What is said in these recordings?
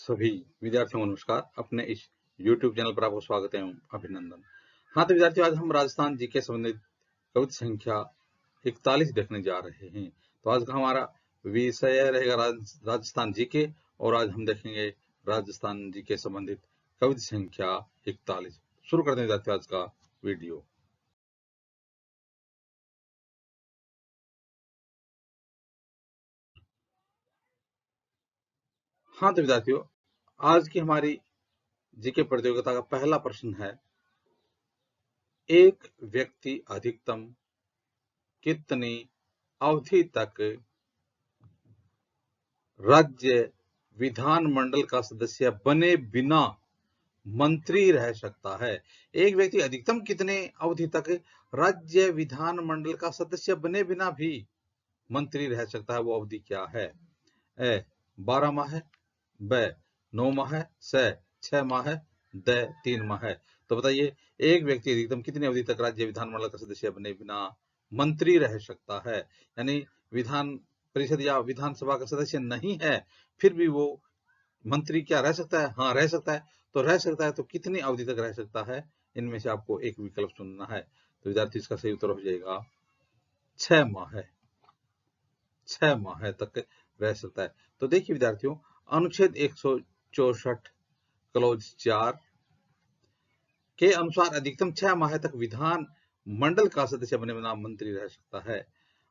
सभी विद्यार्थियों को नमस्कार। अपने इस YouTube चैनल पर आपको स्वागत एवं अभिनंदन। हाँ तो विद्यार्थियों, आज हम राजस्थान जीके संबंधित कविता संख्या 41 देखने जा रहे हैं। तो आज का हमारा विषय रहेगा राजस्थान जीके और आज हम देखेंगे राजस्थान जीके संबंधित कविता संख्या 41। शुरू करते हैं विद्यार्थियों आज का वीडियो। हाँ तो विद्यार्थियों, आज की हमारी जीके प्रतियोगिता का पहला प्रश्न है, एक व्यक्ति अधिकतम कितनी अवधि तक राज्य विधानमंडल का सदस्य बने बिना मंत्री रह सकता है? एक व्यक्ति अधिकतम कितने अवधि तक राज्य विधानमंडल का सदस्य बने बिना भी मंत्री रह सकता है? वो अवधि क्या है? ए 12 माह है, ब 9 माह है, स 6 माह है, द 3 माह है। तो बताइए, एक व्यक्ति अधिकतम कितनी अवधि तक राज्य विधानमंडल का सदस्य बने बिना मंत्री रह सकता है? यानी विधान परिषद या विधानसभा का सदस्य नहीं है, फिर भी वो मंत्री क्या रह सकता है? हाँ, रह सकता है। तो रह सकता है तो कितनी अवधि तक रह सकता है? इनमें से आपको एक विकल्प चुनना है। तो विद्यार्थी, इसका सही उत्तर हो जाएगा 6 माह है। 6 माह तक रह सकता है। तो देखिए विद्यार्थियों, अनुच्छेद 164 क्लोज 4 के अनुसार अधिकतम 6 माह तक विधान मंडल का सदस्य बने बिना मंत्री रह सकता है।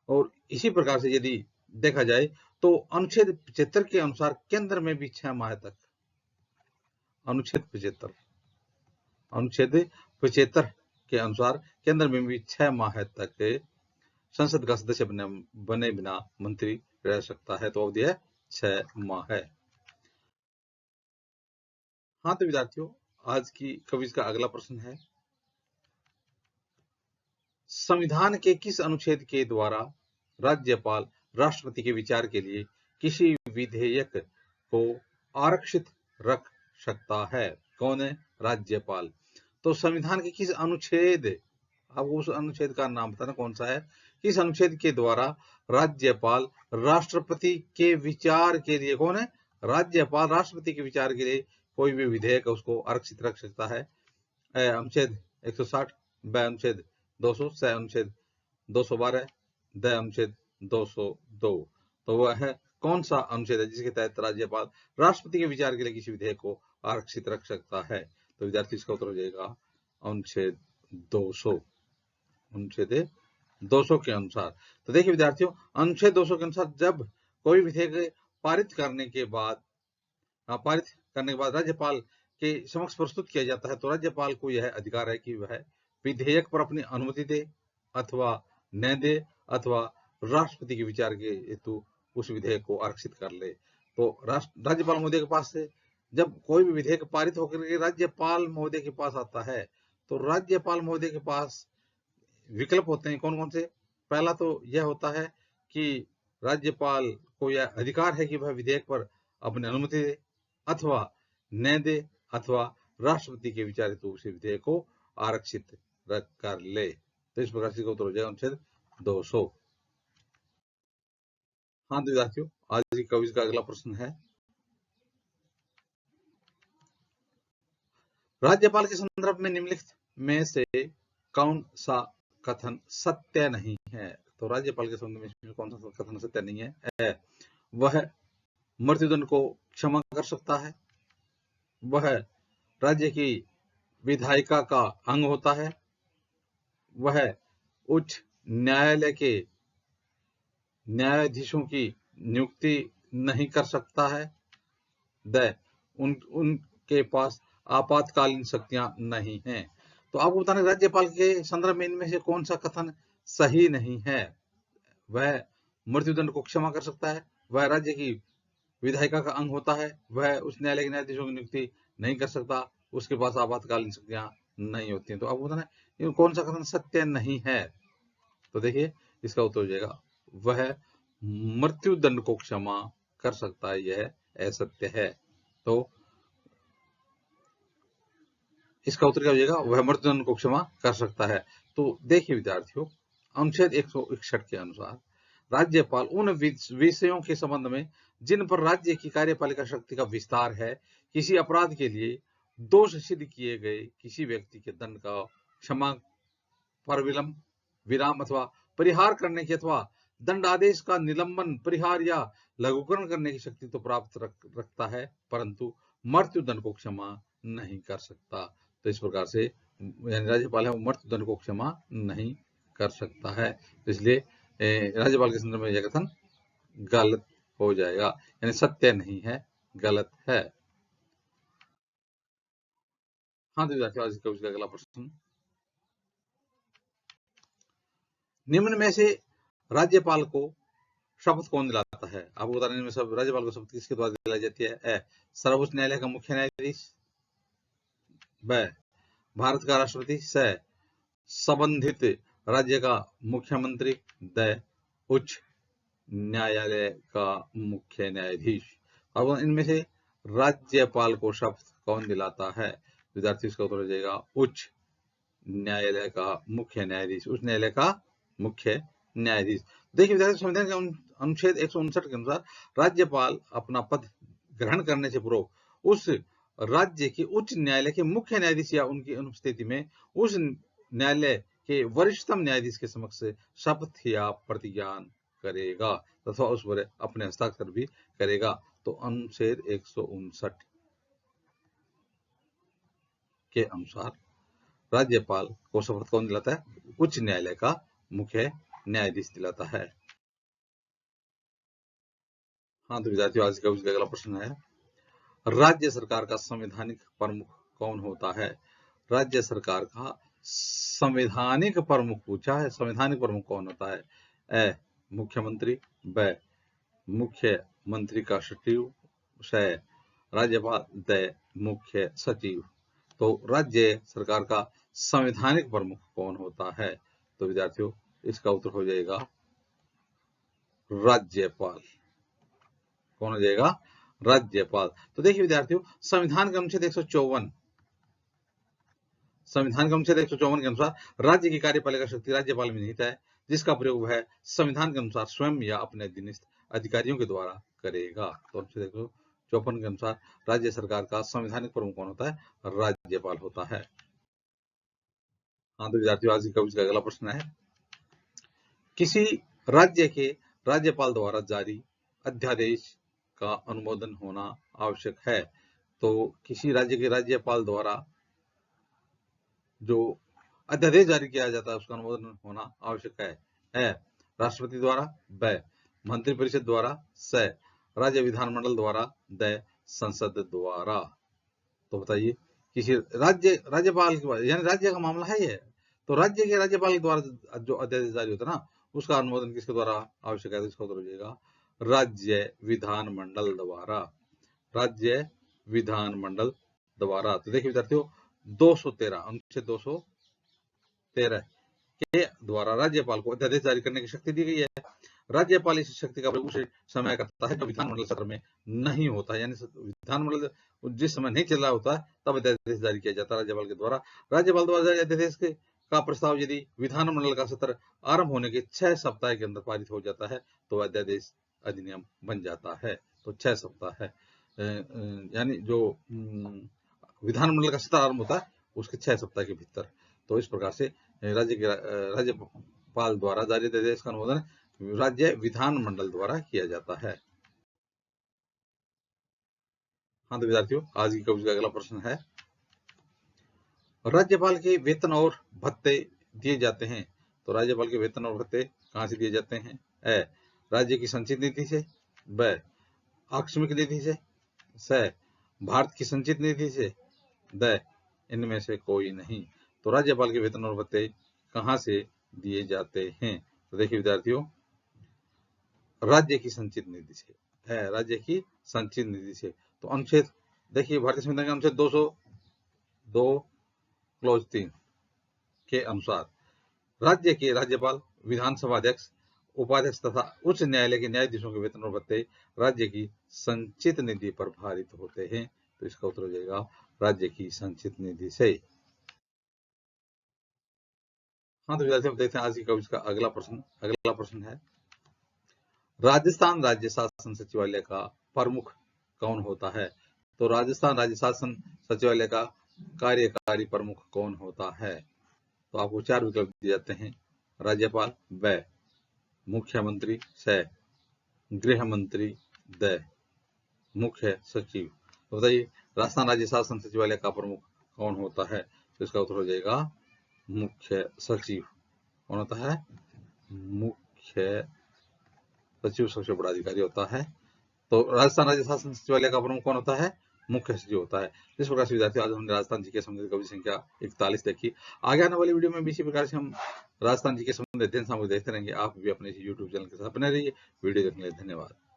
और इसी प्रकार से यदि देखा जाए तो अनुच्छेद 75 के अनुसार केंद्र में भी 6 माह तक, अनुच्छेद 75 के अनुसार केंद्र में भी 6 माह तक संसद का सदस्य बने बिना मंत्री रह सकता है। तो अवधि है 6 माह है। हाँ तो विद्यार्थियों, आज की क्विज का अगला प्रश्न है, संविधान के किस अनुच्छेद के द्वारा राज्यपाल राष्ट्रपति के विचार के लिए किसी विधेयक को आरक्षित रख सकता है? कौन है? राज्यपाल। तो संविधान के किस अनुच्छेद, अब उस अनुच्छेद का नाम बताना कौन सा है, किस अनुच्छेद के द्वारा राज्यपाल राष्ट्रपति के विचार के लिए, कौन है? राज्यपाल राष्ट्रपति के विचार के लिए कोई भी विधेयक उसको आरक्षित रख सकता है? अनुच्छेद 160, ब अनुच्छेद 200, स अनुच्छेद 212, द अनुच्छेद 202। तो वह है कौन सा अनुच्छेद है जिसके तहत राज्यपाल राष्ट्रपति के विचार के लिए किसी विधेयक को आरक्षित रख सकता है? तो विद्यार्थी, इसका उत्तर हो जाएगा अनुच्छेद 200। अनुच्छेद 200 के अनुसार। तो देखिए विद्यार्थियों, अनुच्छेद 200 के अनुसार जब कोई विधेयक पारित करने के बाद राज्यपाल के समक्ष प्रस्तुत किया जाता है, तो राज्यपाल को यह अधिकार है कि वह विधेयक पर अपनी अनुमति दे अथवा न दे, अथवा राष्ट्रपति के विचार के हेतु उस विधेयक को आरक्षित कर ले। तो राज्यपाल महोदय के पास से जब कोई भी विधेयक पारित होकर के राज्यपाल महोदय के पास आता है, तो राज्यपाल महोदय के पास विकल्प होते हैं। कौन कौन से? पहला तो यह होता है कि राज्यपाल को यह अधिकार है कि वह विधेयक पर अपनी अनुमति दे अथवा न दे, अथवा राष्ट्रपति के विचार हेतु उस विधेयक को आरक्षित कर ले। तो इस प्रकार से उत्तर हो जाएगा अनुच्छेद 200। हाँ तो विद्यार्थियों, आज की क्विज का अगला प्रश्न है, राज्यपाल के संदर्भ में निम्नलिखित में से कौन सा कथन सत्य नहीं है? तो राज्यपाल के संदर्भ में कौन सा कथन सत्य नहीं है? वह मृत्युदंड को क्षमा कर सकता है, वह राज्य की विधायिका का अंग होता है, वह उच्च न्यायालय के न्यायाधीशों की नियुक्ति नहीं कर सकता है, उनके पास आपातकालीन शक्तियां नहीं हैं। तो आपको बताना, राज्यपाल के संदर्भ में इनमें से कौन सा कथन सही नहीं है? वह मृत्युदंड को क्षमा कर सकता है, वह राज्य की विधायिका का अंग होता है, वह उस न्यायालय के न्यायाधीशों की नियुक्ति नहीं कर सकता, उसके पास आपातकालीन शक्तियां नहीं होती हैं। तो आपको बताना है कौन सा कथन सत्य नहीं है? तो देखिए, इसका उत्तर हो जाएगा, वह मृत्युदंड को क्षमा कर सकता है, यह असत्य है। तो इसका उत्तर क्या हो जाएगा? वह मृत्युदंड को क्षमा कर सकता है। तो देखिए विद्यार्थियों, अनुच्छेद 161 के अनुसार राज्यपाल उन विषयों के संबंध में जिन पर राज्य की कार्यपालिका शक्ति का विस्तार है, किसी अपराध के लिए दोष सिद्ध किए गए किसी व्यक्ति के दंड का क्षमा, पर विलंब, विराम अथवा परिहार करने की अथवा दंडादेश का निलंबन, परिहार या लघुकरण करने की शक्ति तो प्राप्त रखता है, परंतु मृत्यु दंड को क्षमा नहीं कर सकता। तो इस प्रकार से यानी राज्यपाल है वो मृत्यु दंड को क्षमा नहीं कर सकता है। तो इसलिए राज्यपाल के संदर्भ में यह कथन गलत हो जाएगा, यानी सत्य नहीं है, गलत है। हाँ तो विद्यार्थियों, आज का अगला प्रश्न, निम्न में से राज्यपाल को शपथ कौन दिलाता है? आपको बता रहे में सब राज्यपाल को शपथ किसके द्वारा दिलाई जाती है? ए, सर्वोच्च न्यायालय का मुख्य न्यायाधीश, ब, भारत का राष्ट्रपति, स, संबंधित राज्य का मुख्यमंत्री, द, उच्च न्यायालय का मुख्य न्यायाधीश। अब इनमें से राज्यपाल को शपथ कौन दिलाता है? विद्यार्थी इसका उत्तर हो जाएगा उच्च न्यायालय का मुख्य न्यायाधीश, उच्च न्यायालय का मुख्य न्यायाधीश। देखिए विद्यार्थी, संविधान के अनुच्छेद 159 के अनुसार राज्यपाल अपना पद ग्रहण करने से पूर्व उस राज्य के उच्च न्यायालय के मुख्य न्यायाधीश या उनकी अनुपस्थिति में उस न्यायालय के वरिष्ठतम न्यायाधीश के समक्ष शपथ या प्रतिज्ञान करेगा तथा उस पर अपने हस्ताक्षर भी करेगा। तो अनुच्छेद 159 के अनुसार राज्यपाल को शपथ कौन दिलाता है? उच्च न्यायालय का मुख्य न्यायाधीश दिलाता है। हाँ तो विद्यार्थियों, आज का अगला प्रश्न है, राज्य सरकार का संवैधानिक प्रमुख कौन होता है? राज्य सरकार का संवैधानिक प्रमुख पूछा है, संवैधानिक प्रमुख कौन होता है? ए, मुख्यमंत्री, ब, मुख्यमंत्री का सचिव, स, राज्यपाल, द, मुख्य सचिव। तो राज्य सरकार का संवैधानिक प्रमुख कौन होता है? तो विद्यार्थियों, इसका उत्तर हो जाएगा राज्यपाल। कौन हो जाएगा? राज्यपाल। तो देखिए विद्यार्थियों, संविधान का अनुच्छेद 154 के अनुसार राज्य की कार्यपालिका शक्ति राज्यपाल में निहित है, जिसका प्रयोग वह संविधान के अनुसार स्वयं या अपने अधीनस्थ अधिकारियों के द्वारा करेगा। तो अनुच्छेद 154 के अनुसार राज्य सरकार का संवैधानिक प्रमुख कौन होता है? राज्यपाल होता है। हाँ तो विद्यार्थियों, आज का अगला प्रश्न है, किसी राज्य के राज्यपाल द्वारा जारी अध्यादेश का अनुमोदन होना आवश्यक है। तो किसी राज्य के राज्यपाल द्वारा जो अध्यादेश जारी किया जाता है उसका अनुमोदन होना आवश्यक है। ए, राष्ट्रपति द्वारा, ब, मंत्रिपरिषद द्वारा, स, राज्य विधानमंडल द्वारा, द, संसद द्वारा। तो बताइए, किसी राज्यपाल के, यानी राज्य का मामला है ये, तो राज्य के राज्यपाल के द्वारा जो अध्यादेश जारी होता है ना, उसका अनुमोदन किसके द्वारा आवश्यक है? तो इसका उत्तर हो जाएगा राज्य विधानमंडल द्वारा, राज्य विधानमंडल द्वारा। तो देखिए विद्यार्थियों, 213 अनुच्छेद 213 के द्वारा राज्यपाल को अध्यादेश जारी करने की शक्ति दी गई है। राज्यपाल इस शक्ति का प्रयोग उस समय करता है जब विधानमंडल सत्र में नहीं होता है, यानी विधानमंडल जिस समय नहीं चल रहा होता है तब अध्यादेश जारी किया जाता है राज्यपाल के द्वारा। राज्यपाल द्वारा जारी अध्यादेश का प्रस्ताव यदि विधानमंडल का सत्र आरंभ होने के 6 सप्ताह के अंदर पारित हो जाता है तो अध्यादेश अधिनियम बन जाता है। तो 6 सप्ताह है, यानी जो विधानमंडल का सत्र आरंभ होता है उसके 6 सप्ताह के भीतर। तो इस प्रकार से राज्यपाल द्वारा जारी अध्यादेश का अनुमोदन राज्य विधानमंडल द्वारा किया जाता है। हाँ तो विद्यार्थियों, आज की कविता का अगला प्रश्न है, राज्यपाल के वेतन और भत्ते दिए जाते हैं। तो राज्यपाल के वेतन और भत्ते कहाँ से दिए जाते हैं? ए, राज्य की संचित निधि से, ब, आकस्मिक निधि से, स, भारत की संचित निधि से, द, इनमें से कोई नहीं। तो राज्यपाल के वेतन और भत्ते कहाँ से दिए जाते हैं? तो देखिए विद्यार्थियों, राज्य की संचित निधि से है, राज्य की संचित निधि से। तो अनुच्छेद देखिए, भारतीय संविधान के अनुच्छेद 202 क्लॉज 3 के अनुसार राज्य के राज्यपाल, विधानसभा अध्यक्ष, उपाध्यक्ष तथा उच्च न्यायालय के न्यायाधीशों के वेतन और भत्ते राज्य की संचित निधि पर भारित होते हैं। तो इसका उत्तर हो जाएगा राज्य की संचित निधि से। हाँ तो विद्यार्थियों, देखते हैं आज की कविता का अगला प्रश्न है, राजस्थान राज्य शासन सचिवालय का प्रमुख कौन होता है? तो राजस्थान राज्य शासन सचिवालय का कार्यकारी प्रमुख कौन होता है? तो आपको 4 विकल्प दिए जाते हैं। राज्यपाल व, मुख्यमंत्री स, गृह मंत्री द, मुख्य सचिव। तो बताइए राजस्थान राज्य शासन सचिवालय का प्रमुख कौन होता है? तो इसका उत्तर हो जाएगा मुख्य सचिव। कौन होता है? मुख्य सचिव सबसे बड़ा अधिकारी होता है। तो राजस्थान राज्य शासन सचिवालय का प्रमुख कौन होता है? मुख्य सचिव होता है। इस प्रकार से विद्यार्थियों आज हमने राजस्थान जी के संबंधित कविता संख्या 41 देखी। आगे आने वाली वीडियो में भी इसी प्रकार से हम राजस्थान जी के संबंधित अध्ययन सामग्री देखते रहेंगे। आप भी अपने YouTube चैनल के साथ बने रहिए। वीडियो देखने के लिए धन्यवाद।